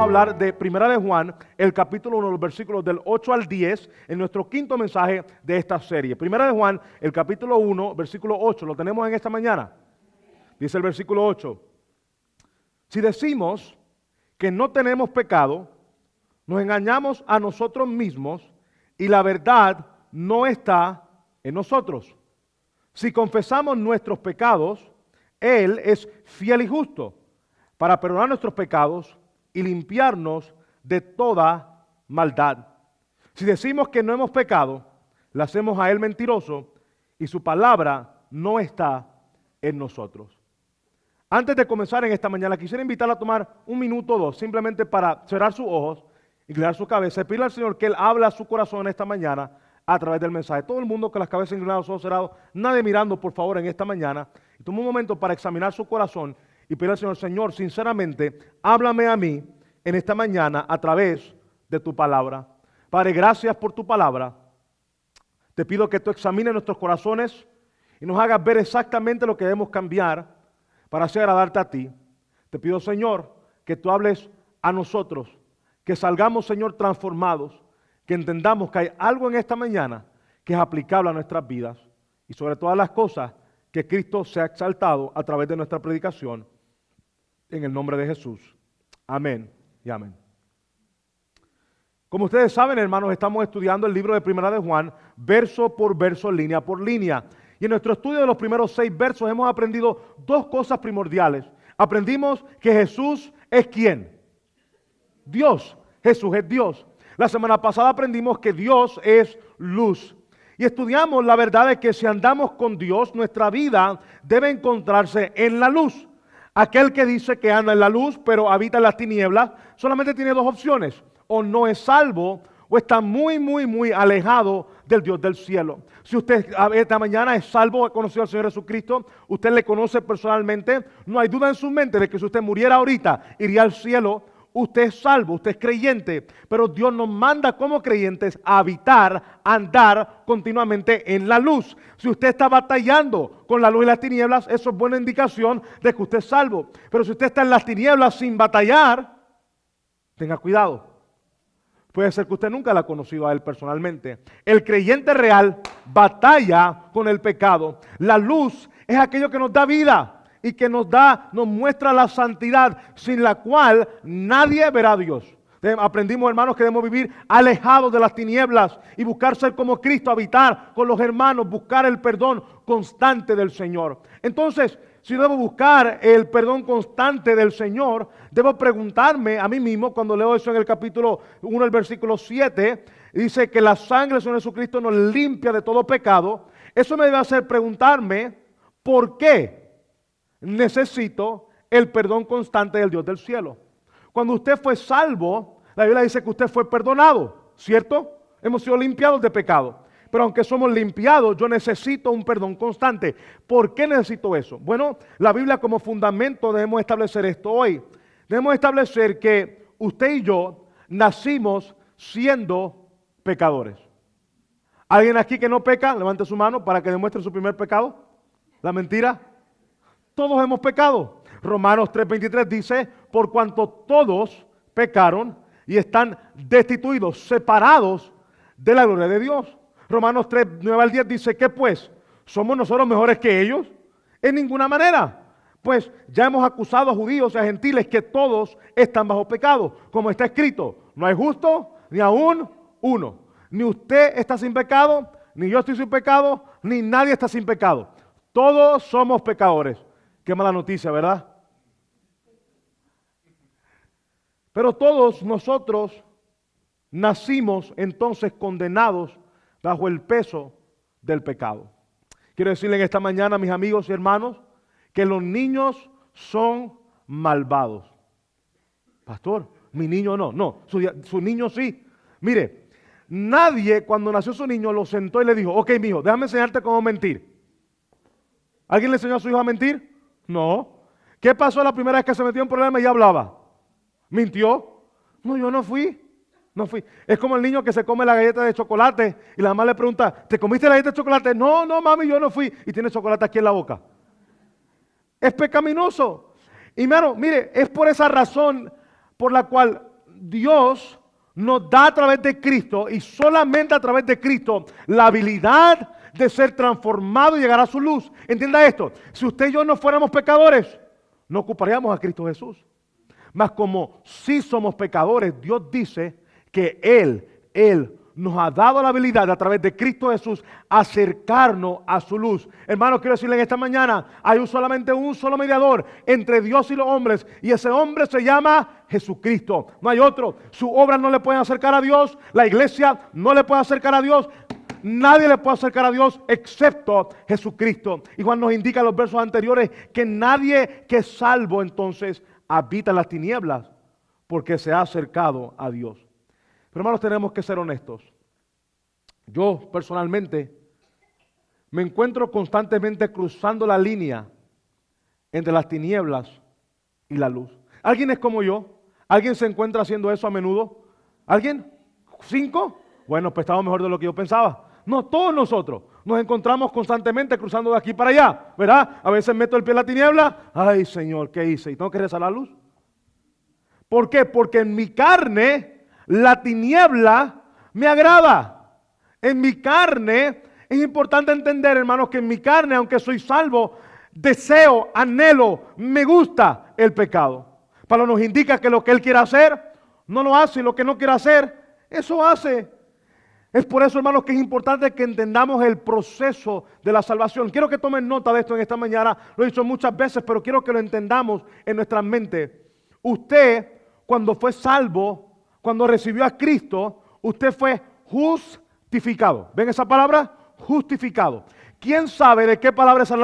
hablar de Primera de Juan, el capítulo 1, los versículos del 8 al 10, en nuestro quinto mensaje de esta serie. Primera de Juan, el capítulo 1, versículo 8, ¿lo tenemos en esta mañana? Dice el versículo 8, si decimos que no tenemos pecado, nos engañamos a nosotros mismos y la verdad no está en nosotros. Si confesamos nuestros pecados, Él es fiel y justo para perdonar nuestros pecados y limpiarnos de toda maldad. Si decimos que no hemos pecado, le hacemos a Él mentiroso y su palabra no está en nosotros. Antes de comenzar en esta mañana, quisiera invitarla a tomar un minuto o dos, simplemente para cerrar sus ojos, inclinar su cabeza y pedirle al Señor que Él hable a su corazón esta mañana a través del mensaje. Todo el mundo con las cabezas inclinadas, los ojos cerrados, nadie mirando, por favor, en esta mañana. Y toma un momento para examinar su corazón y pedirle al Señor, Señor, sinceramente, háblame a mí en esta mañana a través de tu palabra. Padre, gracias por tu palabra. Te pido que tú examines nuestros corazones y nos hagas ver exactamente lo que debemos cambiar para así agradarte a ti. Te pido, Señor, que tú hables a nosotros, que salgamos, Señor, transformados, que entendamos que hay algo en esta mañana que es aplicable a nuestras vidas y sobre todas las cosas, que Cristo sea exaltado a través de nuestra predicación en el nombre de Jesús. Amén y amén. Como ustedes saben, hermanos, estamos estudiando el libro de Primera de Juan, verso por verso, línea por línea. Y en nuestro estudio de los primeros 6 versos hemos aprendido dos cosas primordiales. Aprendimos que Jesús es ¿quién? Dios. Jesús es Dios. La semana pasada aprendimos que Dios es luz. Y estudiamos la verdad de que si andamos con Dios, nuestra vida debe encontrarse en la luz. Aquel que dice que anda en la luz, pero habita en las tinieblas, solamente tiene dos opciones. O no es salvo, o está muy alejado del Dios del cielo. Si usted esta mañana es salvo, ha conocido al Señor Jesucristo, usted le conoce personalmente, no hay duda en su mente de que si usted muriera ahorita, iría al cielo. Usted es salvo, usted es creyente, pero Dios nos manda como creyentes a habitar, a andar continuamente en la luz. Si usted está batallando con la luz y las tinieblas, eso es buena indicación de que usted es salvo. Pero si usted está en las tinieblas sin batallar, tenga cuidado. Puede ser que usted nunca la ha conocido a Él personalmente. El creyente real batalla con el pecado. La luz es aquello que nos da vida y que nos muestra la santidad, sin la cual nadie verá a Dios. Aprendimos, hermanos, que debemos vivir alejados de las tinieblas y buscar ser como Cristo, habitar con los hermanos, buscar el perdón constante del Señor. Entonces, si debo buscar el perdón constante del Señor, debo preguntarme a mí mismo, cuando leo eso en el capítulo 1, el versículo 7, dice que la sangre del Señor Jesucristo nos limpia de todo pecado. Eso me debe hacer preguntarme, ¿por qué necesito el perdón constante del Dios del cielo? Cuando usted fue salvo, la Biblia dice que usted fue perdonado, ¿cierto? Hemos sido limpiados de pecado. Pero aunque somos limpiados, yo necesito un perdón constante. ¿Por qué necesito eso? Bueno, la Biblia como fundamento debemos establecer esto hoy. Debemos establecer que usted y yo nacimos siendo pecadores. ¿Alguien aquí que no peca? Levante su mano para que demuestre su primer pecado. ¿La mentira? Todos hemos pecado. Romanos 3:23 dice, por cuanto todos pecaron y están destituidos, separados de la gloria de Dios. Romanos 3:9 al 10 dice, ¿qué pues? ¿Somos nosotros mejores que ellos? En ninguna manera. Pues ya hemos acusado a judíos y a gentiles que todos están bajo pecado. Como está escrito, no hay justo ni aún uno. Ni usted está sin pecado, ni yo estoy sin pecado, ni nadie está sin pecado. Todos somos pecadores. Qué mala noticia, ¿verdad? Pero todos nosotros nacimos entonces condenados bajo el peso del pecado. Quiero decirle en esta mañana, mis amigos y hermanos, que los niños son malvados. Pastor, mi niño no, su niño sí. Mire, nadie cuando nació su niño lo sentó y le dijo, ok, mijo, déjame enseñarte cómo mentir. ¿Alguien le enseñó a su hijo a mentir? No. ¿Qué pasó la primera vez que se metió en un problema y ya hablaba? ¿Mintió? No, yo no fui. Es como el niño que se come la galleta de chocolate y la mamá le pregunta, ¿te comiste la galleta de chocolate? No, mami, yo no fui. Y tiene chocolate aquí en la boca. Es pecaminoso. Y mire, es por esa razón por la cual Dios nos da a través de Cristo y solamente a través de Cristo la habilidad de ser transformado y llegar a su luz. Entienda esto, si usted y yo no fuéramos pecadores, no ocuparíamos a Cristo Jesús. Mas como sí somos pecadores, Dios dice que Él nos ha dado la habilidad de, a través de Cristo Jesús, acercarnos a su luz. Hermanos, quiero decirle en esta mañana, hay solamente un solo mediador entre Dios y los hombres, y ese hombre se llama Jesucristo. No hay otro. Su obra no le puede acercar a Dios, la iglesia no le puede acercar a Dios. Nadie le puede acercar a Dios excepto Jesucristo. Y Juan nos indica en los versos anteriores que nadie que es salvo entonces habita en las tinieblas porque se ha acercado a Dios. Pero hermanos, tenemos que ser honestos. Yo personalmente me encuentro constantemente cruzando la línea entre las tinieblas y la luz. ¿Alguien es como yo? ¿Alguien se encuentra haciendo eso a menudo? ¿Alguien? ¿5? Bueno, pues estaba mejor de lo que yo pensaba. No, todos nosotros nos encontramos constantemente cruzando de aquí para allá, ¿verdad? A veces meto el pie en la tiniebla. Ay, Señor, ¿qué hice? ¿Y tengo que regresar a la luz? ¿Por qué? Porque en mi carne la tiniebla me agrada. En mi carne es importante entender, hermanos, que en mi carne, aunque soy salvo, deseo, anhelo, me gusta el pecado. Pablo nos indica que lo que él quiere hacer, no lo hace, y lo que no quiere hacer, eso hace. Es por eso, hermanos, que es importante que entendamos el proceso de la salvación. Quiero que tomen nota de esto en esta mañana. Lo he dicho muchas veces, pero quiero que lo entendamos en nuestra mente. Usted, cuando fue salvo, cuando recibió a Cristo, usted fue justificado. ¿Ven esa palabra? Justificado. ¿Quién sabe de qué palabra sale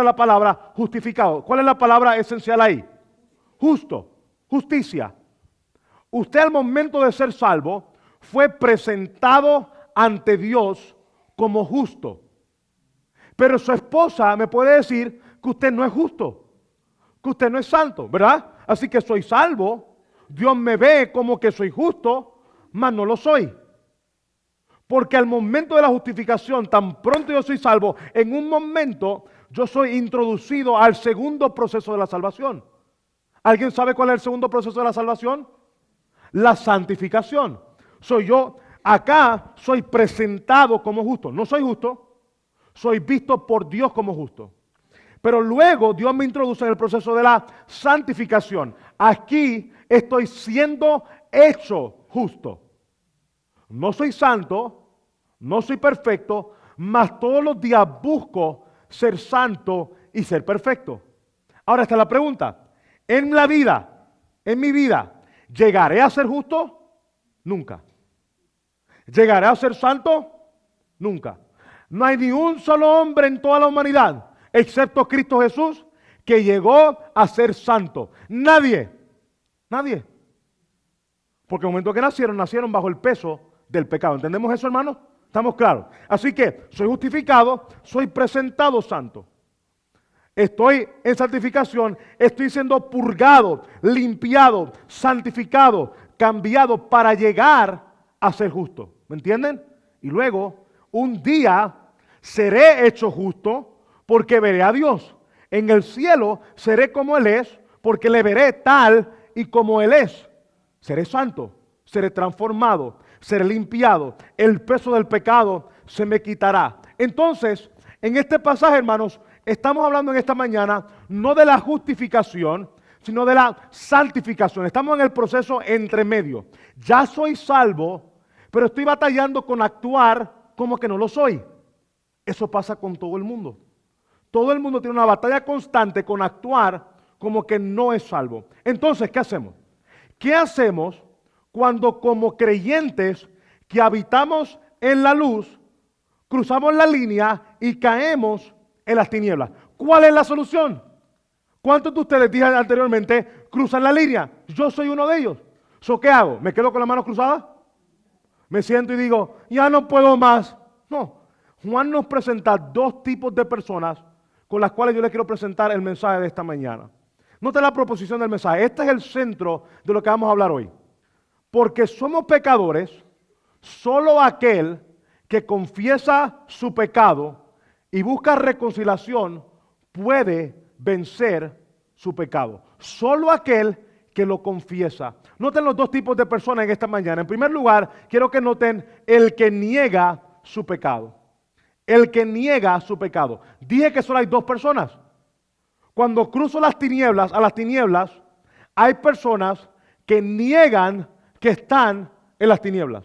la palabra justificado? ¿Cuál es la palabra esencial ahí? Justo, justicia. Usted al momento de ser salvo fue presentado ante Dios como justo. Pero su esposa me puede decir que usted no es justo, que usted no es santo, ¿verdad? Así que soy salvo, Dios me ve como que soy justo, mas no lo soy. Porque al momento de la justificación, tan pronto yo soy salvo, en un momento yo soy introducido al segundo proceso de la salvación. ¿Alguien sabe cuál es el segundo proceso de la salvación? La santificación. Soy yo, acá soy presentado como justo. No soy justo, soy visto por Dios como justo. Pero luego Dios me introduce en el proceso de la santificación. Aquí estoy siendo hecho justo. No soy santo, no soy perfecto, mas todos los días busco ser santo y ser perfecto. Ahora está la pregunta. En la vida, en mi vida, ¿llegaré a ser justo? Nunca. ¿Llegaré a ser santo? Nunca. No hay ni un solo hombre en toda la humanidad, excepto Cristo Jesús, que llegó a ser santo. Nadie. Nadie. Porque en el momento que nacieron bajo el peso del pecado. ¿Entendemos eso, hermano? ¿Estamos claros? Así que soy justificado, soy presentado santo. Estoy en santificación, estoy siendo purgado, limpiado, santificado, cambiado para llegar a ser justo. ¿Me entienden? Y luego, un día seré hecho justo porque veré a Dios. En el cielo seré como Él es porque le veré tal y como Él es. Seré santo, seré transformado, seré limpiado. El peso del pecado se me quitará. Entonces, en este pasaje, hermanos, estamos hablando en esta mañana no de la justificación, sino de la santificación. Estamos en el proceso entre medio. Ya soy salvo, pero estoy batallando con actuar como que no lo soy. Eso pasa con todo el mundo. Todo el mundo tiene una batalla constante con actuar como que no es salvo. Entonces, ¿qué hacemos? ¿Qué hacemos cuando como creyentes que habitamos en la luz, cruzamos la línea y caemos en las tinieblas? ¿Cuál es la solución? ¿Cuántos de ustedes, dije anteriormente, cruzan la línea? Yo soy uno de ellos. ¿Qué hago? ¿Me quedo con las manos cruzadas? ¿Me siento y digo, ya no puedo más? No. Juan nos presenta dos tipos de personas con las cuales yo les quiero presentar el mensaje de esta mañana. Nota la proposición del mensaje. Este es el centro de lo que vamos a hablar hoy. Porque somos pecadores, solo aquel que confiesa su pecado y busca reconciliación puede vencer su pecado. Solo aquel que lo confiesa. Noten los dos tipos de personas en esta mañana. En primer lugar, quiero que noten el que niega su pecado. El que niega su pecado. Dije que solo hay dos personas. Cuando cruzo las tinieblas, a las tinieblas, hay personas que niegan que están en las tinieblas.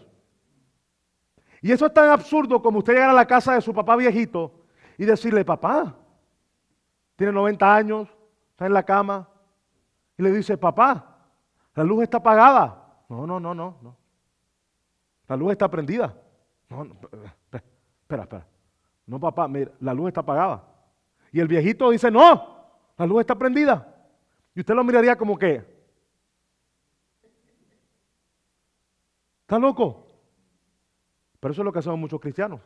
Y eso es tan absurdo como usted llegar a la casa de su papá viejito y decirle, papá, tiene 90 años, está en la cama, y le dice, papá, la luz está apagada. No. La luz está prendida. Espera. No, papá, mira, la luz está apagada. Y el viejito dice, no, la luz está prendida. Y usted lo miraría como que, ¿está loco? Pero eso es lo que hacemos muchos cristianos.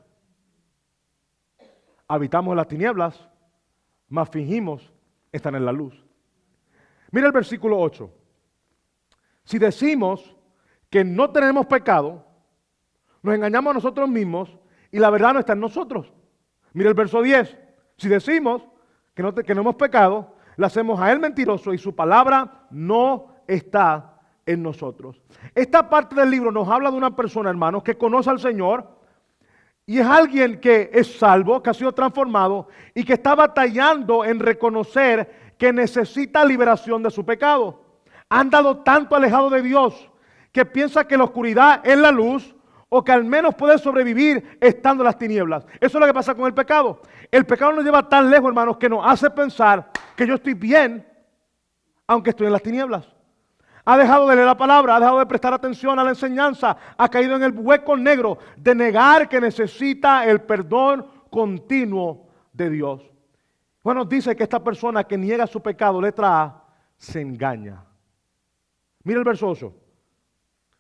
Habitamos en las tinieblas, mas fingimos estar en la luz. Mira el versículo 8. Si decimos que no tenemos pecado, nos engañamos a nosotros mismos y la verdad no está en nosotros. Mira el verso 10. Si decimos que no hemos pecado, le hacemos a él mentiroso y su palabra no está en nosotros. Esta parte del libro nos habla de una persona, hermanos, que conoce al Señor y es alguien que es salvo, que ha sido transformado y que está batallando en reconocer que necesita liberación de su pecado. Ha andado tanto alejado de Dios que piensa que la oscuridad es la luz o que al menos puede sobrevivir estando en las tinieblas. Eso es lo que pasa con el pecado. El pecado nos lleva tan lejos, hermanos, que nos hace pensar que yo estoy bien aunque estoy en las tinieblas. Ha dejado de leer la palabra, ha dejado de prestar atención a la enseñanza, ha caído en el hueco negro de negar que necesita el perdón continuo de Dios. Bueno, dice que esta persona que niega su pecado, letra A, se engaña. Mira el verso 8.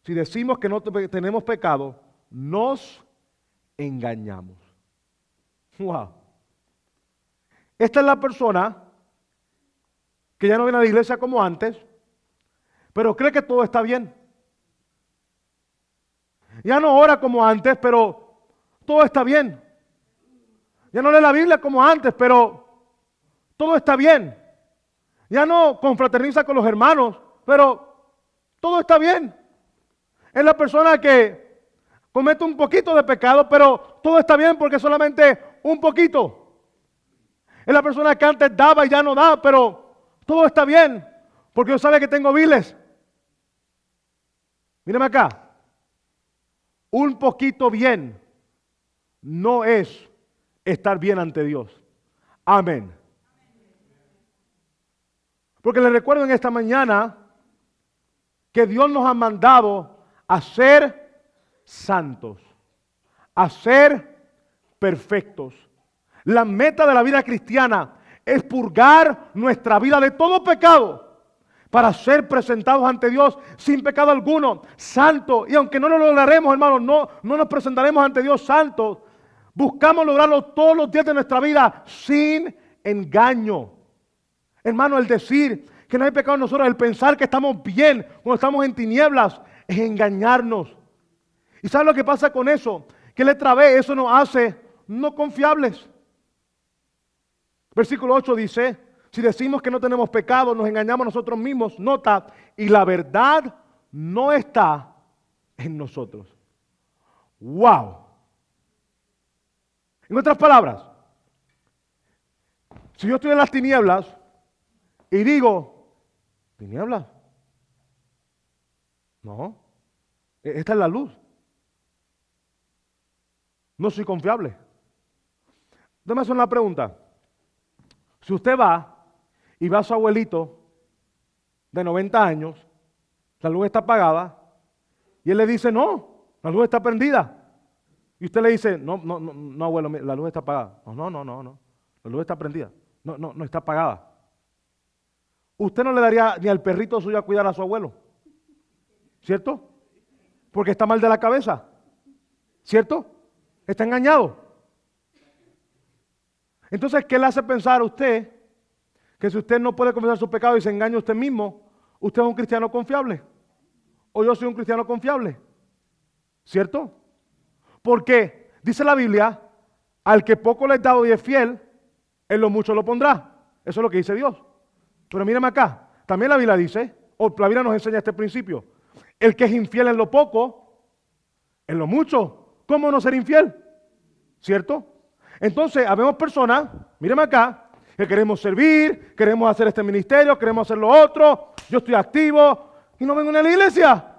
Si decimos que no tenemos pecado, nos engañamos. Wow. Esta es la persona que ya no viene a la iglesia como antes, pero cree que todo está bien. Ya no ora como antes, pero todo está bien. Ya no lee la Biblia como antes, pero todo está bien. Ya no confraterniza con los hermanos, pero todo está bien. Es la persona que comete un poquito de pecado, pero todo está bien porque solamente un poquito. Es la persona que antes daba y ya no da, pero todo está bien porque yo sabe que tengo biles. Míreme acá. Un poquito bien no es estar bien ante Dios. Amén. Porque les recuerdo en esta mañana que Dios nos ha mandado a ser santos, a ser perfectos. La meta de la vida cristiana es purgar nuestra vida de todo pecado para ser presentados ante Dios sin pecado alguno, santo. Y aunque no lo lograremos, hermanos, no nos presentaremos ante Dios santos. Buscamos lograrlo todos los días de nuestra vida sin engaño. Hermano, el decir que no hay pecado en nosotros, el pensar que estamos bien cuando estamos en tinieblas, es engañarnos. ¿Y sabe lo que pasa con eso? Que letra B, eso nos hace no confiables. Versículo 8 dice, si decimos que no tenemos pecado, nos engañamos nosotros mismos, nota, y la verdad no está en nosotros. ¡Wow! En otras palabras, si yo estoy en las tinieblas y digo, ¿tinieblas? No, esta es la luz. No soy confiable. Déjame hacer una pregunta. Si usted va y ve a su abuelito de 90 años, la luz está apagada, y él le dice, no, la luz está prendida. Y usted le dice, no, abuelo, la luz está apagada. No, la luz está prendida. No está apagada. Usted no le daría ni al perrito suyo a cuidar a su abuelo, ¿cierto? Porque está mal de la cabeza, ¿cierto? Está engañado. Entonces, ¿qué le hace pensar a usted que si usted no puede confesar su pecado y se engaña a usted mismo, usted es un cristiano confiable? ¿O yo soy un cristiano confiable? ¿Cierto? Porque dice la Biblia, al que poco le es dado y es fiel, en lo mucho lo pondrá. Eso es lo que dice Dios. Pero mírame acá, también la Biblia dice o la Biblia nos enseña este principio. El que es infiel en lo poco, en lo mucho, ¿cómo no ser infiel? ¿Cierto? Entonces, habemos personas, míreme acá, que queremos servir, queremos hacer este ministerio, queremos hacer lo otro, yo estoy activo y no vengo a la iglesia.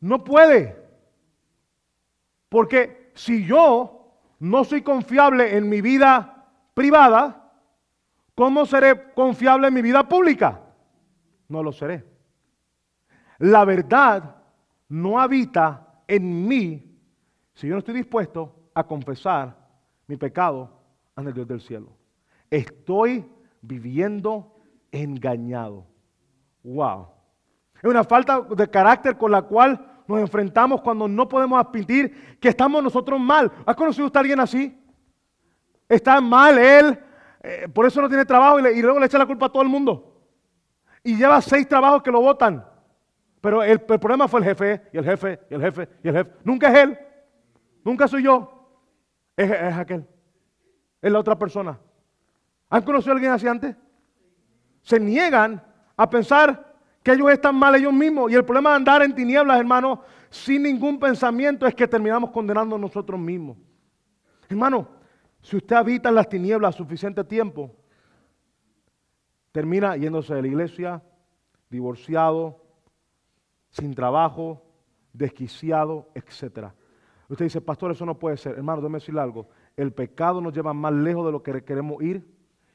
No puede. Porque si yo no soy confiable en mi vida privada, ¿cómo seré confiable en mi vida pública? No lo seré. La verdad no habita en mí si yo no estoy dispuesto a confesar mi pecado ante el Dios del cielo. Estoy viviendo engañado. Wow. Es una falta de carácter con la cual nos enfrentamos cuando no podemos admitir que estamos nosotros mal. ¿Has conocido usted a alguien así? Está mal él, por eso no tiene trabajo y luego le echa la culpa a todo el mundo. Y lleva 6 trabajos que lo botan. Pero el problema fue el jefe, y el jefe, y el jefe, y el jefe. Nunca es él, nunca soy yo, es aquel, es la otra persona. ¿Han conocido a alguien así antes? Se niegan a pensar que ellos están mal ellos mismos. Y el problema de andar en tinieblas, hermano, sin ningún pensamiento, es que terminamos condenando a nosotros mismos. Hermano, si usted habita en las tinieblas suficiente tiempo, termina yéndose de la iglesia, divorciado, sin trabajo, desquiciado, etc. Usted dice, pastor, eso no puede ser. Hermano, déjeme decirle algo. El pecado nos lleva más lejos de lo que queremos ir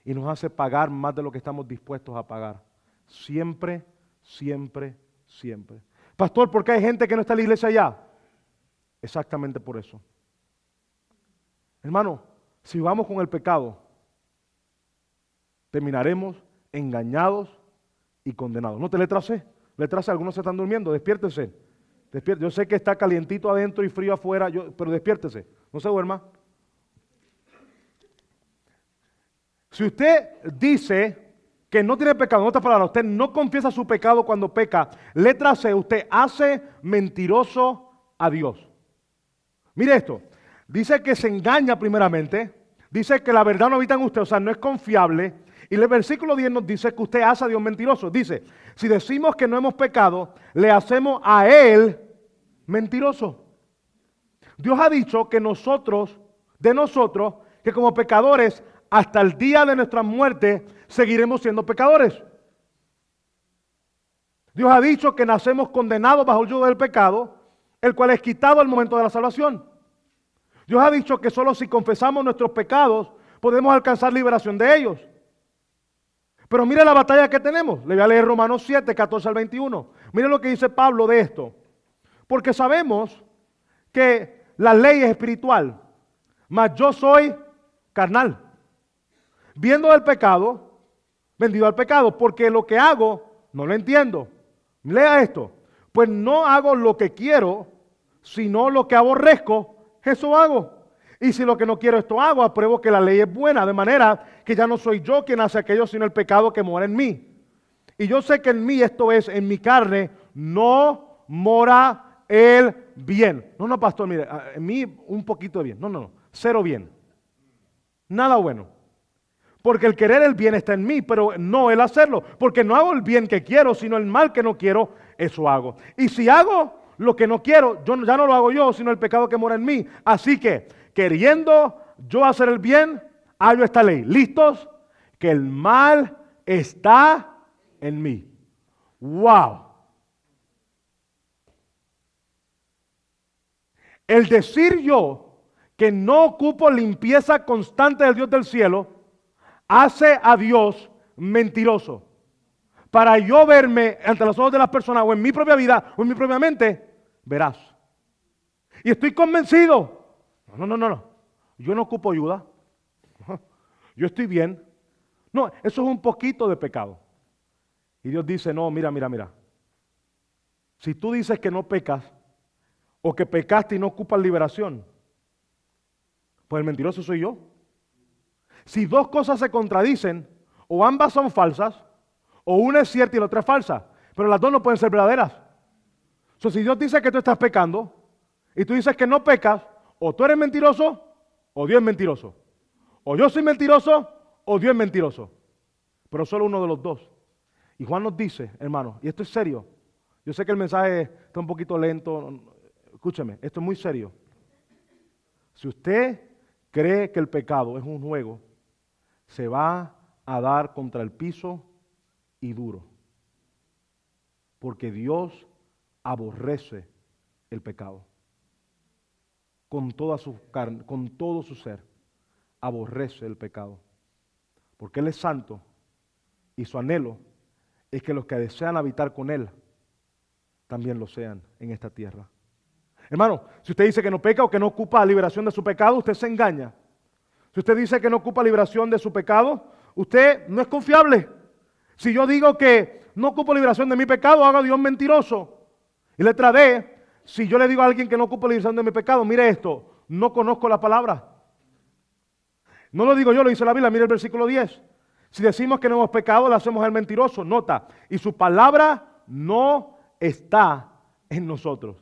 y nos hace pagar más de lo que estamos dispuestos a pagar. Siempre, siempre, siempre. Pastor, ¿por qué hay gente que no está en la iglesia ya? Exactamente por eso. Hermano, si vamos con el pecado, terminaremos engañados y condenados. No te letra C. Letra C, algunos se están durmiendo, despiértese. Yo sé que está calientito adentro y frío afuera, pero despiértese, no se duerma. Si usted dice que no tiene pecado, en otras palabras, usted no confiesa su pecado cuando peca, letra C, usted hace mentiroso a Dios. Mire esto, dice que se engaña primeramente, dice que la verdad no habita en usted, o sea, no es confiable. Y el versículo 10 nos dice que usted hace a Dios mentiroso. Dice, si decimos que no hemos pecado, le hacemos a Él mentiroso. Dios ha dicho que nosotros, que como pecadores, hasta el día de nuestra muerte, seguiremos siendo pecadores. Dios ha dicho que nacemos condenados bajo el yugo del pecado, el cual es quitado al momento de la salvación. Dios ha dicho que solo si confesamos nuestros pecados, podemos alcanzar liberación de ellos. Pero mire la batalla que tenemos. Le voy a leer Romanos 7, 14 al 21. Mire lo que dice Pablo de esto. Porque sabemos que la ley es espiritual, mas yo soy carnal. Viendo el pecado, vendido al pecado, porque lo que hago no lo entiendo. Lea esto. Pues no hago lo que quiero, sino lo que aborrezco, eso hago. Y si lo que no quiero esto hago, apruebo que la ley es buena, de manera que ya no soy yo quien hace aquello, sino el pecado que mora en mí. Y yo sé que en mí, esto es, en mi carne, no mora el bien. No, pastor, mire, en mí un poquito de bien. No, cero bien. Nada bueno. Porque el querer el bien está en mí, pero no el hacerlo. Porque no hago el bien que quiero, sino el mal que no quiero, eso hago. Y si hago lo que no quiero, ya no lo hago yo, sino el pecado que mora en mí. Así que, queriendo yo hacer el bien, hallo esta ley. ¿Listos? Que el mal está en mí. ¡Wow! El decir yo que no ocupo limpieza constante del Dios del cielo, hace a Dios mentiroso. Para yo verme ante los ojos de las personas, o en mi propia vida, o en mi propia mente, veraz. Y estoy convencido. No. Yo no ocupo ayuda. Yo estoy bien. No, eso es un poquito de pecado. Y Dios dice, no, mira. Si tú dices que no pecas, o que pecaste y no ocupas liberación, pues el mentiroso soy yo. Si dos cosas se contradicen, o ambas son falsas, o una es cierta y la otra es falsa, pero las dos no pueden ser verdaderas. Si Dios dice que tú estás pecando, y tú dices que no pecas, o tú eres mentiroso, o Dios es mentiroso. O yo soy mentiroso, o Dios es mentiroso. pero solo uno de los dos. Y Juan nos dice, hermano, y esto es serio. Yo sé que el mensaje está un poquito lento. Escúcheme, esto es muy serio. Si usted cree que el pecado es un juego, se va a dar contra el piso y duro. Porque Dios aborrece el pecado. Con toda su carne, con todo su ser, aborrece el pecado. Porque Él es santo y su anhelo es que los que desean habitar con Él también lo sean en esta tierra. Hermano, si usted dice que no peca o que no ocupa liberación de su pecado, usted se engaña. Si usted dice que no ocupa liberación de su pecado, usted no es confiable. Si yo digo que no ocupo liberación de mi pecado, haga a Dios mentiroso. Y letra D, si yo le digo a alguien que no ocupa liberación de mi pecado, mire esto, no conozco la palabra. No lo digo yo, lo dice la Biblia, mire el versículo 10. Si decimos que no hemos pecado, le hacemos al mentiroso, nota, y su palabra no está en nosotros.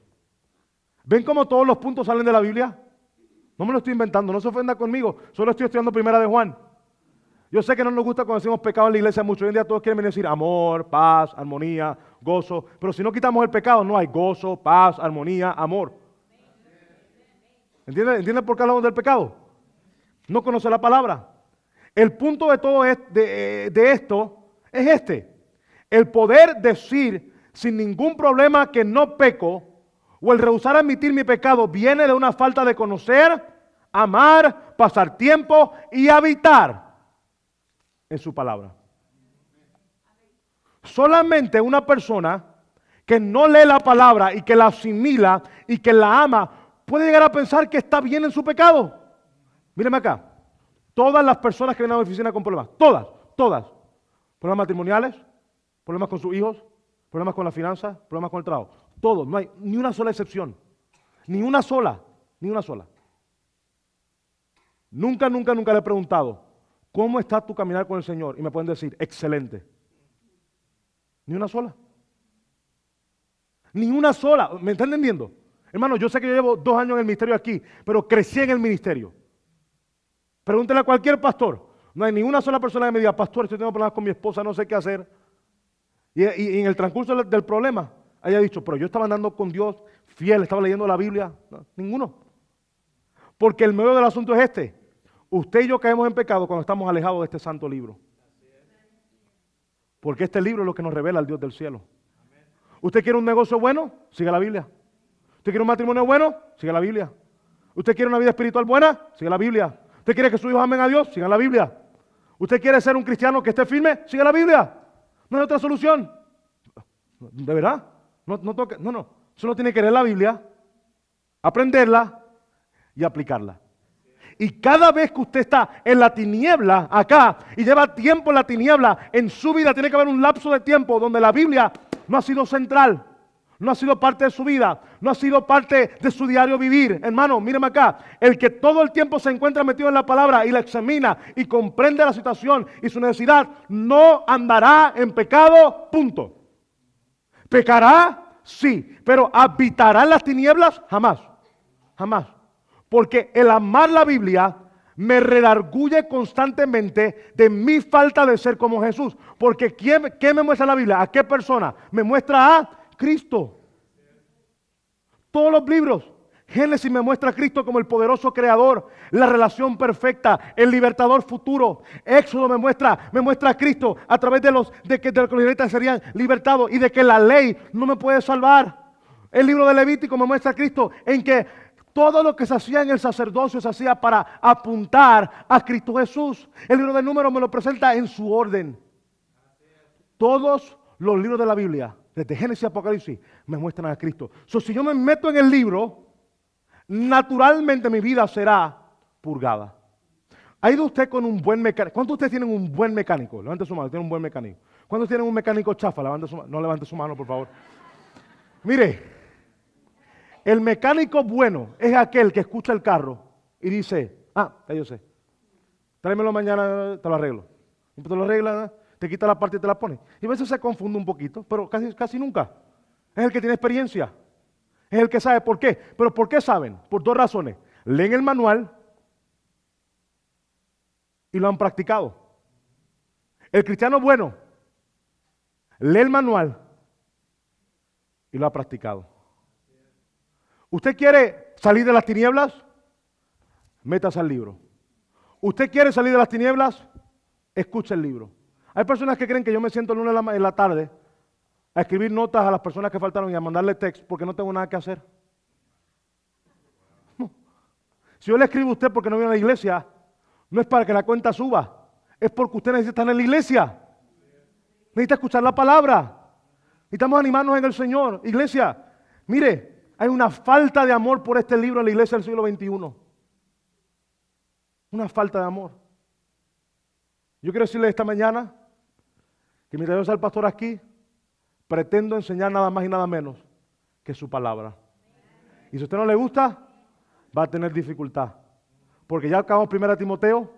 ¿Ven cómo todos los puntos salen de la Biblia? No me lo estoy inventando, no se ofenda conmigo, solo estoy estudiando Primera de Juan. Yo sé que no nos gusta cuando decimos pecado en la iglesia mucho. Hoy en día todos quieren venir a decir amor, paz, armonía, gozo. Pero si no quitamos el pecado, no hay gozo, paz, armonía, amor. ¿Entienden por qué hablamos del pecado? No conoce la palabra. El punto de todo de esto es este. El poder decir sin ningún problema que no peco o el rehusar admitir mi pecado viene de una falta de conocer, amar, pasar tiempo y habitar en su palabra. Solamente una persona que no lee la palabra y que la asimila y que la ama puede llegar a pensar que está bien en su pecado. Míreme acá. Todas las personas que vienen a la oficina con problemas, todas. Problemas matrimoniales, problemas con sus hijos, problemas con la finanza, problemas con el trabajo. Todos, no hay ni una sola excepción. Ni una sola. Nunca le he preguntado, ¿cómo está tu caminar con el Señor? Y me pueden decir, excelente. Ni una sola. ¿Me están entendiendo? Hermano, yo sé que yo llevo 2 años en el ministerio aquí, pero crecí en el ministerio. Pregúntele a cualquier pastor. No hay ni una sola persona que me diga, pastor, estoy teniendo problemas con mi esposa, no sé qué hacer. Y en el transcurso del problema, haya dicho, pero yo estaba andando con Dios fiel, estaba leyendo la Biblia. No, ninguno. Porque el medio del asunto es este. Usted y yo caemos en pecado cuando estamos alejados de este santo libro. Porque este libro es lo que nos revela al Dios del cielo. ¿Usted quiere un negocio bueno? Siga la Biblia. ¿Usted quiere un matrimonio bueno? Siga la Biblia. ¿Usted quiere una vida espiritual buena? Siga la Biblia. ¿Usted quiere que sus hijos amen a Dios? Siga la Biblia. ¿Usted quiere ser un cristiano que esté firme? Siga la Biblia. No hay otra solución. ¿De verdad? No. Solo tiene que leer la Biblia, aprenderla y aplicarla. Y cada vez que usted está en la tiniebla acá y lleva tiempo en la tiniebla, en su vida tiene que haber un lapso de tiempo donde la Biblia no ha sido central, no ha sido parte de su vida, no ha sido parte de su diario vivir. Hermano, míreme acá, el que todo el tiempo se encuentra metido en la palabra y la examina y comprende la situación y su necesidad, no andará en pecado, punto. ¿Pecará? Sí, pero ¿habitará en las tinieblas? Jamás. Porque el amar la Biblia me redarguye constantemente de mi falta de ser como Jesús. Porque ¿qué me muestra la Biblia? ¿A qué persona? Me muestra a Cristo. Todos los libros. Génesis me muestra a Cristo como el poderoso creador, la relación perfecta, el libertador futuro. Éxodo me muestra a Cristo a través de los que los israelitas serían libertados y de que la ley no me puede salvar. El libro de Levítico me muestra a Cristo en que todo lo que se hacía en el sacerdocio se hacía para apuntar a Cristo Jesús. El libro de Números me lo presenta en su orden. Todos los libros de la Biblia, desde Génesis a Apocalipsis, me muestran a Cristo. Si yo me meto en el libro, naturalmente mi vida será purgada. ¿Ha ido usted con un buen mecánico? ¿Cuántos de ustedes tienen un buen mecánico? Levante su mano, tienen un buen mecánico. ¿Cuántos tienen un mecánico chafa? No levante su mano, por favor. Mire. El mecánico bueno es aquel que escucha el carro y dice, ya yo sé, tráemelo mañana, te lo arreglo. Y te lo arregla, te quita la parte y te la pone. Y a veces se confunde un poquito, pero casi nunca. Es el que tiene experiencia. Es el que sabe por qué. ¿Pero por qué saben? Por 2 razones. Leen el manual y lo han practicado. El cristiano bueno lee el manual y lo ha practicado. ¿Usted quiere salir de las tinieblas? Métase al libro. ¿Usted quiere salir de las tinieblas? Escuche el libro. Hay personas que creen que yo me siento el lunes en la tarde a escribir notas a las personas que faltaron y a mandarle text porque no tengo nada que hacer. No. Si yo le escribo a usted porque no viene a la iglesia, no es para que la cuenta suba, es porque usted necesita estar en la iglesia. Necesita escuchar la palabra. Necesitamos animarnos en el Señor. Iglesia, mire, hay una falta de amor por este libro en la iglesia del siglo XXI. Una falta de amor. Yo quiero decirle esta mañana que mientras yo sea el pastor aquí, pretendo enseñar nada más y nada menos que su palabra. Y si a usted no le gusta, va a tener dificultad. Porque ya acabamos 1 Timoteo,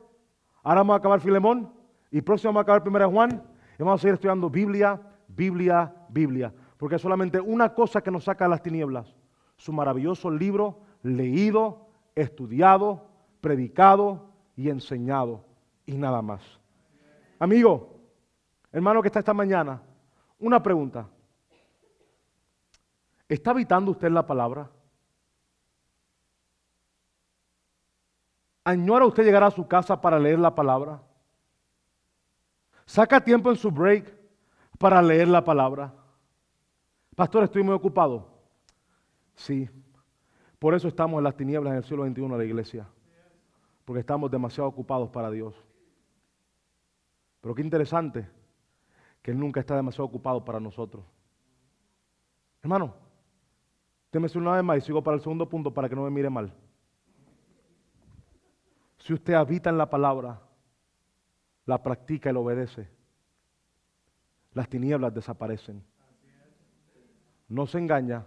ahora vamos a acabar Filemón, y próximo vamos a acabar 1 Juan, y vamos a seguir estudiando Biblia, Biblia, Biblia. Porque es solamente una cosa que nos saca de las tinieblas. Su maravilloso libro, leído, estudiado, predicado y enseñado. Y nada más. Amigo, hermano que está esta mañana, una pregunta. ¿Está habitando usted la palabra? ¿Añora usted llegar a su casa para leer la palabra? ¿Saca tiempo en su break para leer la palabra? Pastor, estoy muy ocupado. Sí, por eso estamos en las tinieblas en el siglo XXI de la iglesia. Porque estamos demasiado ocupados para Dios. Pero qué interesante que Él nunca está demasiado ocupado para nosotros. Hermano, déjeme decir una vez más y sigo para el segundo punto para que no me mire mal. Si usted habita en la palabra, la practica y la obedece, las tinieblas desaparecen. No se engaña,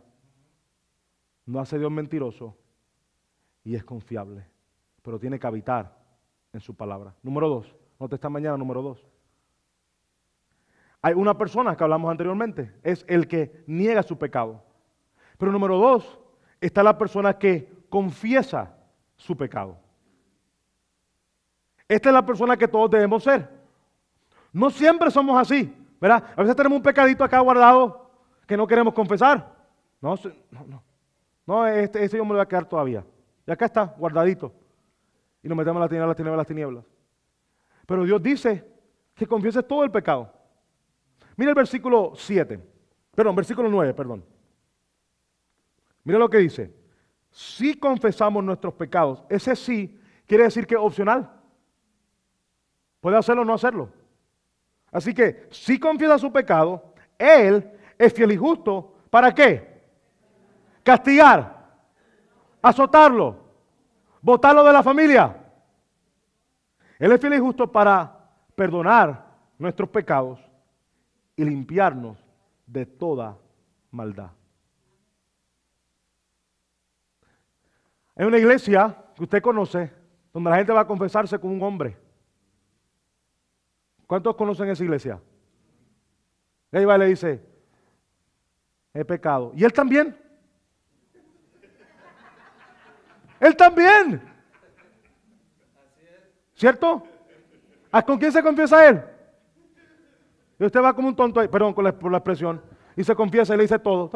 no hace Dios mentiroso y es confiable. Pero tiene que habitar en su palabra. Número 2, note esta mañana, número 2. Hay una persona que hablamos anteriormente, es el que niega su pecado. Pero número 2, está la persona que confiesa su pecado. Esta es la persona que todos debemos ser. No siempre somos así, ¿verdad? A veces tenemos un pecadito acá guardado que no queremos confesar. No, ese yo me lo voy a quedar todavía. Y acá está, guardadito. Y nos metemos en las tinieblas. Pero Dios dice que confieses todo el pecado. Mira el versículo 9, perdón. Mira lo que dice. Si confesamos nuestros pecados, ese sí quiere decir que es opcional. Puede hacerlo o no hacerlo. Así que si confiesa su pecado, Él es fiel y justo. ¿Para qué? Castigar, azotarlo, botarlo de la familia. Él es fiel y justo para perdonar nuestros pecados y limpiarnos de toda maldad. Hay una iglesia que usted conoce donde la gente va a confesarse con un hombre. ¿Cuántos conocen esa iglesia? Y ahí va y le dice, he pecado. ¿Y él también? Él también. ¿Cierto? ¿Con quién se confiesa él? Y usted va como un tonto ahí, perdón por la expresión, y se confiesa y le dice todo.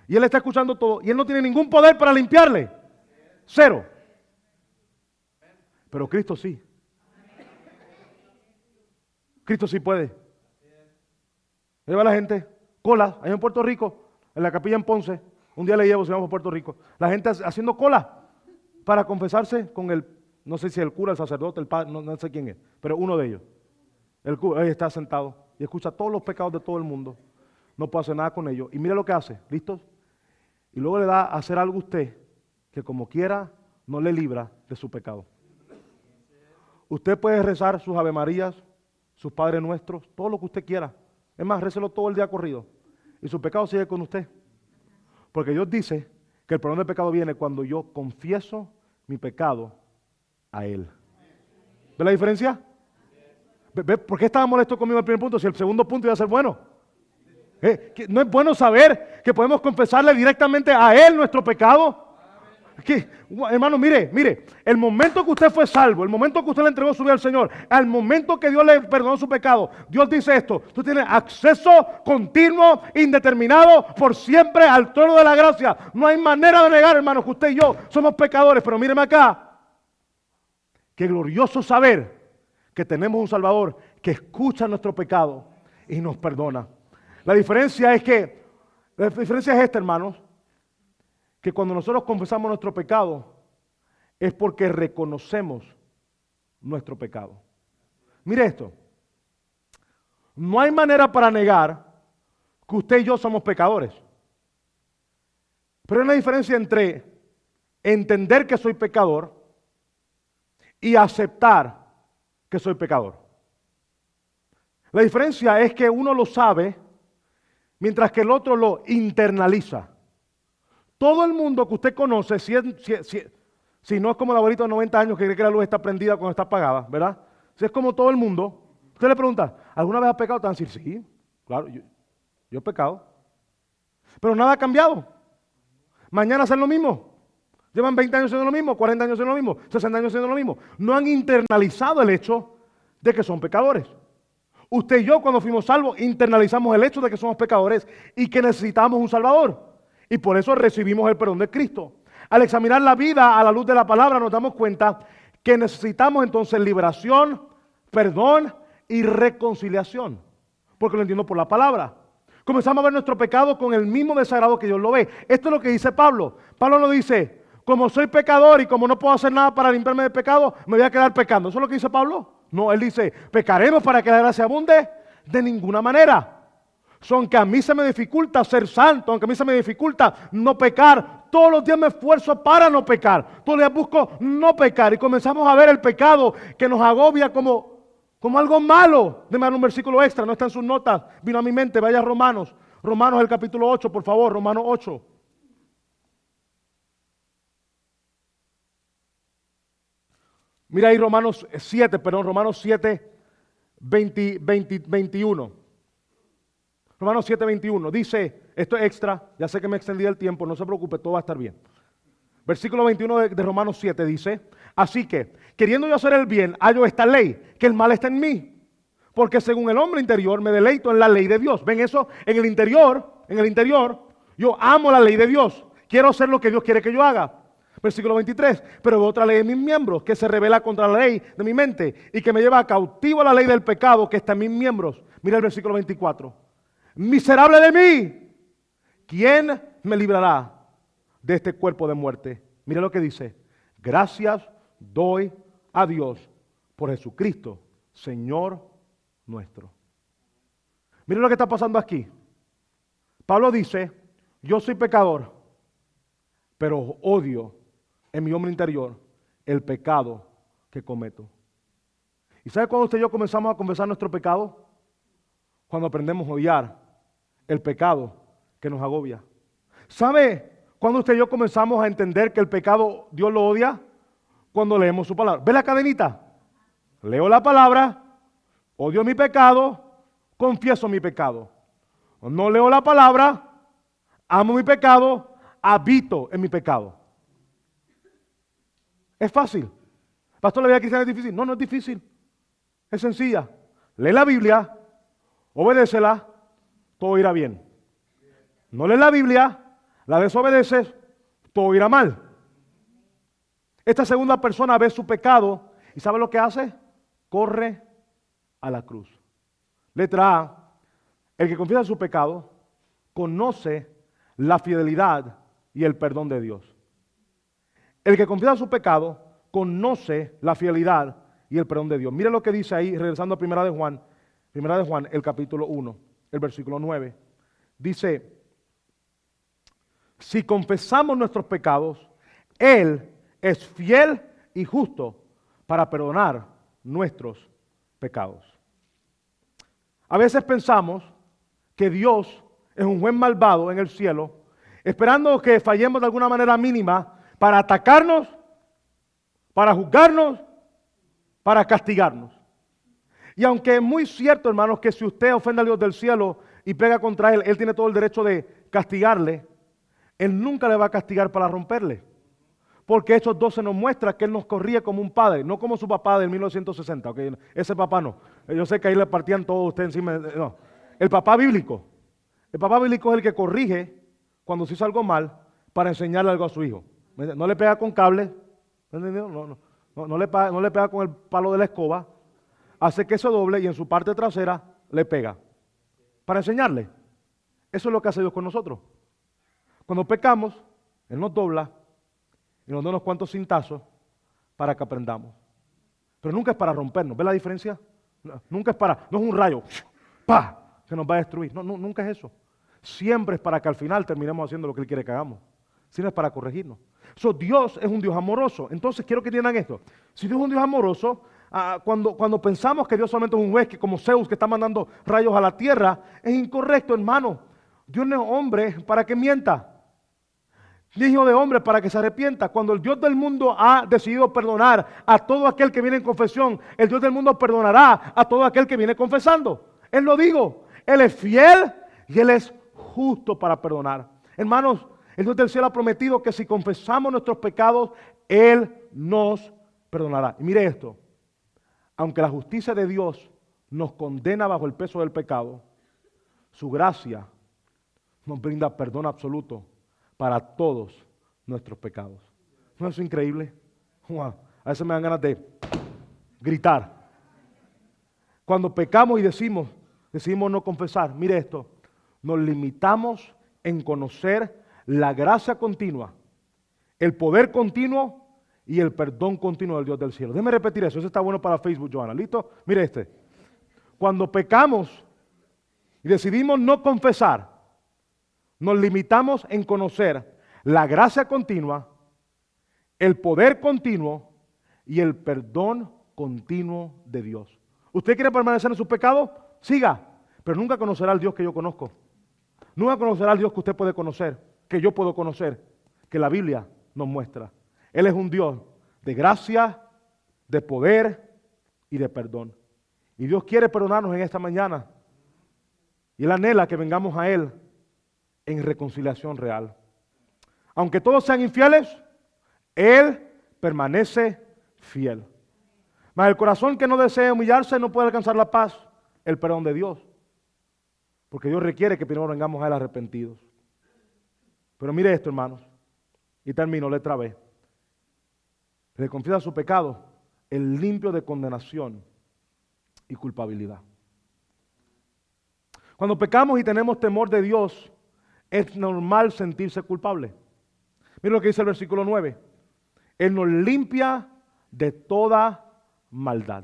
Y él está escuchando todo, y él no tiene ningún poder para limpiarle. Cero. Pero Cristo sí. Cristo sí puede. Ahí va la gente, cola, allá en Puerto Rico, en la capilla en Ponce. Un día le llevo, se llama Puerto Rico. La gente haciendo cola para confesarse con el, no sé si el cura, el sacerdote, el padre, no sé quién es, pero uno de ellos. El cura ahí está sentado y escucha todos los pecados de todo el mundo. No puede hacer nada con ellos. Y mira lo que hace, ¿listos? Y luego le da a hacer algo a usted que como quiera no le libra de su pecado. Usted puede rezar sus Ave Marías, sus Padres Nuestros, todo lo que usted quiera. Es más, récelo todo el día corrido. Y su pecado sigue con usted. Porque Dios dice que el perdón del pecado viene cuando yo confieso mi pecado a Él. ¿Ve la diferencia? ¿Ve por qué estaba molesto conmigo el primer punto si el segundo punto iba a ser bueno? ¿No es bueno saber que podemos confesarle directamente a Él nuestro pecado? Hermano, mire, el momento que usted fue salvo, el momento que usted le entregó su vida al Señor, al momento que Dios le perdonó su pecado, Dios dice esto: tú tienes acceso continuo, indeterminado, por siempre al trono de la gracia. No hay manera de negar, hermano, que usted y yo somos pecadores. Pero míreme acá, qué glorioso saber que tenemos un Salvador que escucha nuestro pecado y nos perdona. La diferencia es esta, hermanos, que cuando nosotros confesamos nuestro pecado es porque reconocemos nuestro pecado. Mire esto, no hay manera para negar que usted y yo somos pecadores. Pero hay una diferencia entre entender que soy pecador y aceptar que soy pecador. La diferencia es que uno lo sabe mientras que el otro lo internaliza. Todo el mundo que usted conoce, si no es como el abuelito de 90 años que cree que la luz está prendida cuando está apagada, ¿verdad? Si es como todo el mundo, usted le pregunta, ¿alguna vez has pecado? Te van a decir, sí, claro, yo he pecado. Pero nada ha cambiado. Mañana hacen lo mismo. Llevan 20 años haciendo lo mismo, 40 años haciendo lo mismo, 60 años haciendo lo mismo. No han internalizado el hecho de que son pecadores. Usted y yo, cuando fuimos salvos, internalizamos el hecho de que somos pecadores y que necesitamos un Salvador. Y por eso recibimos el perdón de Cristo. Al examinar la vida a la luz de la palabra, nos damos cuenta que necesitamos entonces liberación, perdón y reconciliación. Porque lo entiendo por la palabra. Comenzamos a ver nuestro pecado con el mismo desagrado que Dios lo ve. Esto es lo que dice Pablo. Pablo no dice, como soy pecador y como no puedo hacer nada para limpiarme de pecado, me voy a quedar pecando. ¿Eso es lo que dice Pablo? No, él dice, ¿pecaremos para que la gracia abunde? De ninguna manera. Aunque a mí se me dificulta ser santo, aunque a mí se me dificulta no pecar, todos los días me esfuerzo para no pecar. Todos los días busco no pecar. Y comenzamos a ver el pecado que nos agobia como algo malo. Déjame un versículo extra, no está en sus notas, vino a mi mente, vaya a Romanos. Romanos el capítulo 8, por favor, Romanos 8. Mira ahí Romanos 7, 21. Romanos 7, 21. Dice, esto es extra, ya sé que me extendí el tiempo, no se preocupe, todo va a estar bien. Versículo 21 de Romanos 7 dice, así que, queriendo yo hacer el bien, hallo esta ley, que el mal está en mí. Porque según el hombre interior me deleito en la ley de Dios. ¿Ven eso? En el interior, yo amo la ley de Dios. Quiero hacer lo que Dios quiere que yo haga. Versículo 23, pero veo otra ley en mis miembros que se revela contra la ley de mi mente y que me lleva cautivo a la ley del pecado que está en mis miembros. Mira el versículo 24. Miserable de mí, ¿quién me librará de este cuerpo de muerte? Mira lo que dice, gracias doy a Dios por Jesucristo, Señor nuestro. Mira lo que está pasando aquí. Pablo dice, yo soy pecador, pero odio en mi hombre interior el pecado que cometo. ¿Y sabe cuándo usted y yo comenzamos a confesar nuestro pecado? Cuando aprendemos a odiar el pecado que nos agobia. ¿Sabe cuándo usted y yo comenzamos a entender que el pecado Dios lo odia? Cuando leemos su palabra. ¿Ve la cadenita? Leo la palabra, odio mi pecado, confieso mi pecado. No leo la palabra, amo mi pecado, habito en mi pecado. Es fácil. Pastor, la vida cristiana es difícil. No, no es difícil. Es sencilla. Lee la Biblia, obedécela, todo irá bien. No lees la Biblia, la desobedeces, todo irá mal. Esta segunda persona ve su pecado y ¿sabe lo que hace? Corre a la cruz. Letra A, el que confiesa su pecado conoce la fidelidad y el perdón de Dios. El que confiesa su pecado conoce la fidelidad y el perdón de Dios. Mire lo que dice ahí, regresando a Primera de Juan, el capítulo 1, el versículo 9. Dice, si confesamos nuestros pecados, Él es fiel y justo para perdonar nuestros pecados. A veces pensamos que Dios es un juez malvado en el cielo, esperando que fallemos de alguna manera mínima para atacarnos, para juzgarnos, para castigarnos. Y aunque es muy cierto, hermanos, que si usted ofende al Dios del cielo y pega contra Él, Él tiene todo el derecho de castigarle, Él nunca le va a castigar para romperle. Porque Hechos 12 nos muestra que Él nos corría como un padre, no como su papá del 1960, ¿ok? Ese papá no. Yo sé que ahí le partían todo usted encima. No. El papá bíblico. El papá bíblico es el que corrige cuando se hizo algo mal para enseñarle algo a su hijo. No le pega con cable, ¿entendido? No le pega con el palo de la escoba, hace que se doble y en su parte trasera le pega. Para enseñarle. Eso es lo que hace Dios con nosotros. Cuando pecamos, Él nos dobla y nos da unos cuantos cintazos para que aprendamos. Pero nunca es para rompernos. ¿Ve la diferencia? Nunca es para, no es un rayo, ¡pah!, que nos va a destruir. Nunca es eso. Siempre es para que al final terminemos haciendo lo que Él quiere que hagamos. Sino es para corregirnos. Dios es un Dios amoroso. Entonces quiero que entiendan esto. Si Dios es un Dios amoroso, cuando pensamos que Dios solamente es un juez, que como Zeus que está mandando rayos a la tierra, es incorrecto, hermano. Dios no es hombre para que mienta. Ni hijo de hombre para que se arrepienta. Cuando el Dios del mundo ha decidido perdonar a todo aquel que viene en confesión, el Dios del mundo perdonará a todo aquel que viene confesando. Él lo dijo. Él es fiel y Él es justo para perdonar. Hermanos, el Dios del cielo ha prometido que si confesamos nuestros pecados, Él nos perdonará. Y mire esto. Aunque la justicia de Dios nos condena bajo el peso del pecado, su gracia nos brinda perdón absoluto para todos nuestros pecados. ¿No es eso increíble? Wow. A veces me dan ganas de gritar. Cuando pecamos y decidimos no confesar, mire esto, nos limitamos en conocer la gracia continua, el poder continuo y el perdón continuo del Dios del cielo. Déjeme repetir eso está bueno para Facebook, Joana. ¿Listo? Mire este. Cuando pecamos y decidimos no confesar, nos limitamos en conocer la gracia continua, el poder continuo y el perdón continuo de Dios. ¿Usted quiere permanecer en sus pecados? Siga, pero nunca conocerá al Dios que yo conozco. Nunca conocerá al Dios que usted puede conocer, que yo puedo conocer, que la Biblia nos muestra. Él es un Dios de gracia, de poder y de perdón. Y Dios quiere perdonarnos en esta mañana. Y Él anhela que vengamos a Él en reconciliación real. Aunque todos sean infieles, Él permanece fiel. Mas el corazón que no desea humillarse no puede alcanzar la paz, el perdón de Dios. Porque Dios requiere que primero vengamos a Él arrepentidos. Pero mire esto, hermanos, y termino, letra B. Le confiesa su pecado, el limpio de condenación y culpabilidad. Cuando pecamos y tenemos temor de Dios, es normal sentirse culpable. Mira lo que dice el versículo 9. Él nos limpia de toda maldad.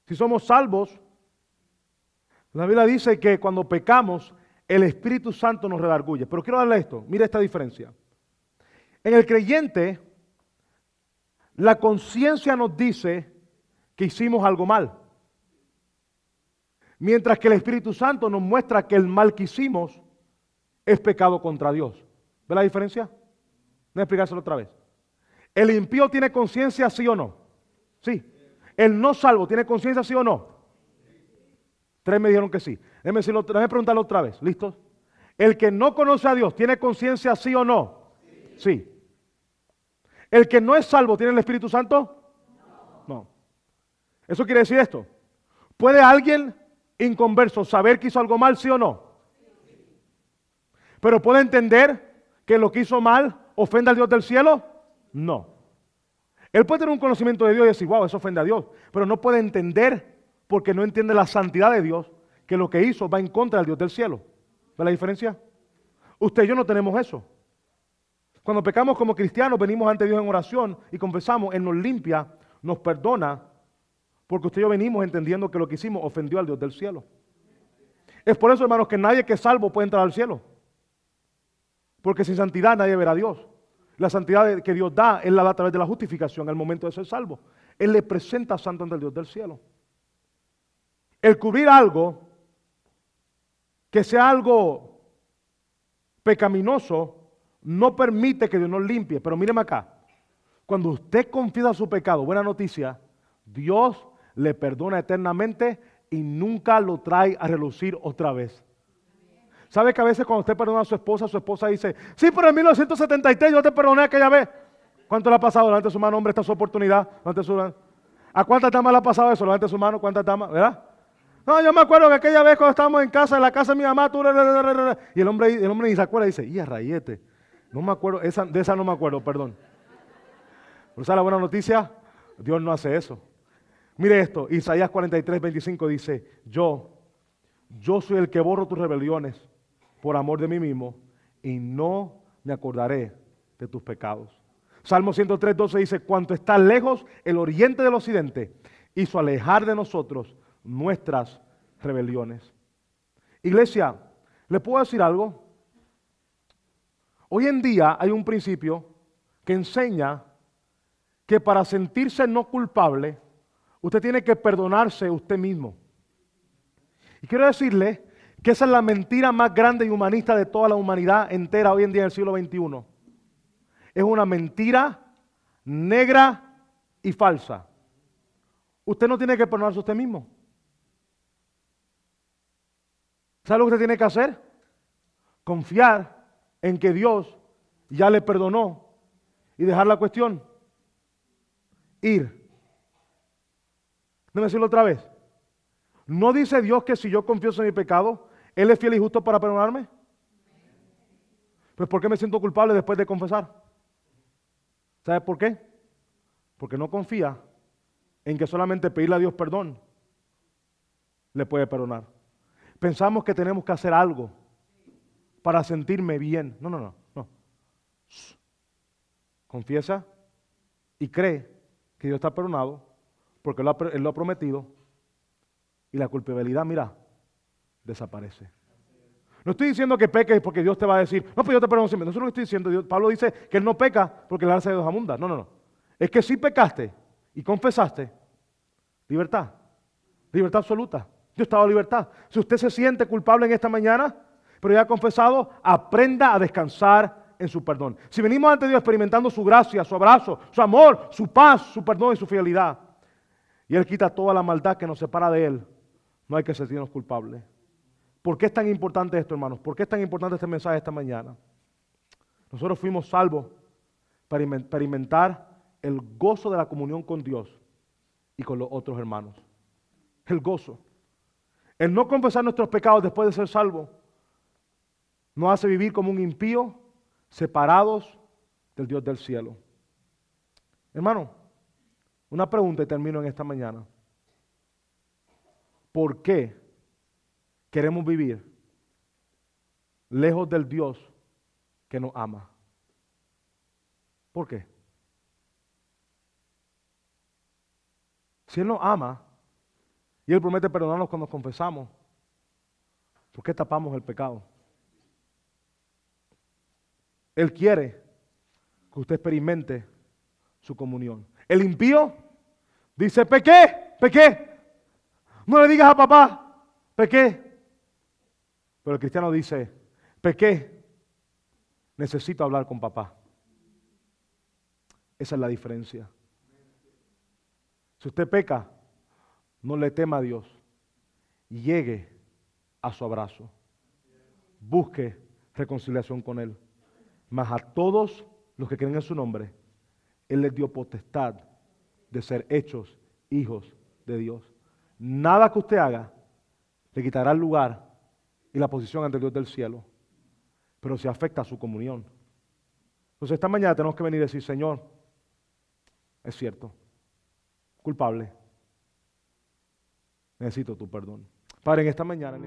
Si somos salvos, la Biblia dice que cuando pecamos, el Espíritu Santo nos redarguye. Pero quiero darle esto, mira esta diferencia. En el creyente, la conciencia nos dice que hicimos algo mal. Mientras que el Espíritu Santo nos muestra que el mal que hicimos es pecado contra Dios. ¿Ve la diferencia? Voy a explicárselo otra vez. ¿El impío tiene conciencia, sí o no? Sí. ¿El no salvo tiene conciencia, sí o no? 3 me dijeron que sí. Déjame preguntarlo otra vez. ¿Listos? ¿El que no conoce a Dios tiene conciencia, sí o no? Sí. ¿El que no es salvo tiene el Espíritu Santo? No. ¿Eso quiere decir esto? ¿Puede alguien inconverso saber que hizo algo mal, sí o no? ¿Pero puede entender que lo que hizo mal ofende al Dios del cielo? No. Él puede tener un conocimiento de Dios y decir, wow, eso ofende a Dios, pero no puede entender porque no entiende la santidad de Dios, que lo que hizo va en contra del Dios del cielo. ¿Ve la diferencia? Usted y yo no tenemos eso. Cuando pecamos como cristianos, venimos ante Dios en oración y confesamos, Él nos limpia, nos perdona, porque usted y yo venimos entendiendo que lo que hicimos ofendió al Dios del cielo. Es por eso, hermanos, que nadie que es salvo puede entrar al cielo. Porque sin santidad nadie verá a Dios. La santidad que Dios da, Él la da a través de la justificación al momento de ser salvo. Él le presenta santo ante el Dios del cielo. El cubrir algo, que sea algo pecaminoso, no permite que Dios nos limpie. Pero míreme acá, cuando usted confiesa su pecado, buena noticia, Dios le perdona eternamente y nunca lo trae a relucir otra vez. ¿Sabe que a veces cuando usted perdona a su esposa dice, sí, pero en 1973 yo te perdoné aquella vez? ¿Cuánto le ha pasado? Levante su mano, hombre, esta es su oportunidad. ¿A cuántas damas le ha pasado eso? Levante su mano, ¿cuántas damas? ¿Verdad? No, yo me acuerdo que aquella vez cuando estábamos en casa, en la casa de mi mamá, y el hombre ni se acuerda y dice, y a rayete, no me acuerdo, de esa no me acuerdo, perdón. Pero ¿sabe la buena noticia? Dios no hace eso. Mire esto, Isaías 43, 25 dice, yo soy el que borro tus rebeliones por amor de mí mismo y no me acordaré de tus pecados. Salmo 103, 12 dice, cuanto está lejos el oriente del occidente, hizo alejar de nosotros nuestras rebeliones. Iglesia, ¿le puedo decir algo? Hoy en día hay un principio que enseña que para sentirse no culpable, usted tiene que perdonarse usted mismo. Y quiero decirle que esa es la mentira más grande y humanista de toda la humanidad entera hoy en día en el siglo XXI. Es una mentira negra y falsa. Usted no tiene que perdonarse a usted mismo. ¿Sabe lo que usted tiene que hacer? Confiar en que Dios ya le perdonó y dejar la cuestión. Ir. Déjame decirlo otra vez. ¿No dice Dios que si yo confieso en mi pecado, Él es fiel y justo para perdonarme? Pues ¿por qué me siento culpable después de confesar? ¿Sabe por qué? Porque no confía en que solamente pedirle a Dios perdón le puede perdonar. Pensamos que tenemos que hacer algo para sentirme bien. No. Confiesa y cree que Dios está perdonado porque Él lo ha prometido y la culpabilidad, mira, desaparece. No estoy diciendo que peques porque Dios te va a decir, no, pues yo te perdono siempre. No es lo que estoy diciendo. Pablo dice que Él no peca porque le hace de Dios abunda. No. Es que si pecaste y confesaste, libertad. Libertad absoluta. Dios te ha dado libertad. Si usted se siente culpable en esta mañana, pero ya ha confesado, aprenda a descansar en su perdón. Si venimos ante Dios experimentando su gracia, su abrazo, su amor, su paz, su perdón y su fidelidad, y Él quita toda la maldad que nos separa de Él, no hay que sentirnos culpables. ¿Por qué es tan importante esto, hermanos? ¿Por qué es tan importante este mensaje esta mañana? Nosotros fuimos salvos para experimentar el gozo de la comunión con Dios y con los otros hermanos. El gozo. El no confesar nuestros pecados después de ser salvos nos hace vivir como un impío, separados del Dios del cielo. Hermano, una pregunta y termino en esta mañana. ¿Por qué queremos vivir lejos del Dios que nos ama? ¿Por qué? Si Él nos ama y Él promete perdonarnos cuando nos confesamos, ¿por qué tapamos el pecado? Él quiere que usted experimente su comunión. El impío dice, pequé. No le digas a papá, pequé. Pero el cristiano dice, pequé, necesito hablar con papá. Esa es la diferencia. Si usted peca, no le tema a Dios. Llegue a su abrazo. Busque reconciliación con Él. Mas a todos los que creen en su nombre, Él les dio potestad de ser hechos hijos de Dios. Nada que usted haga le quitará el lugar y la posición ante el Dios del cielo, pero se afecta a su comunión. Entonces esta mañana tenemos que venir y decir, Señor, es cierto, culpable, necesito tu perdón. Padre, en esta mañana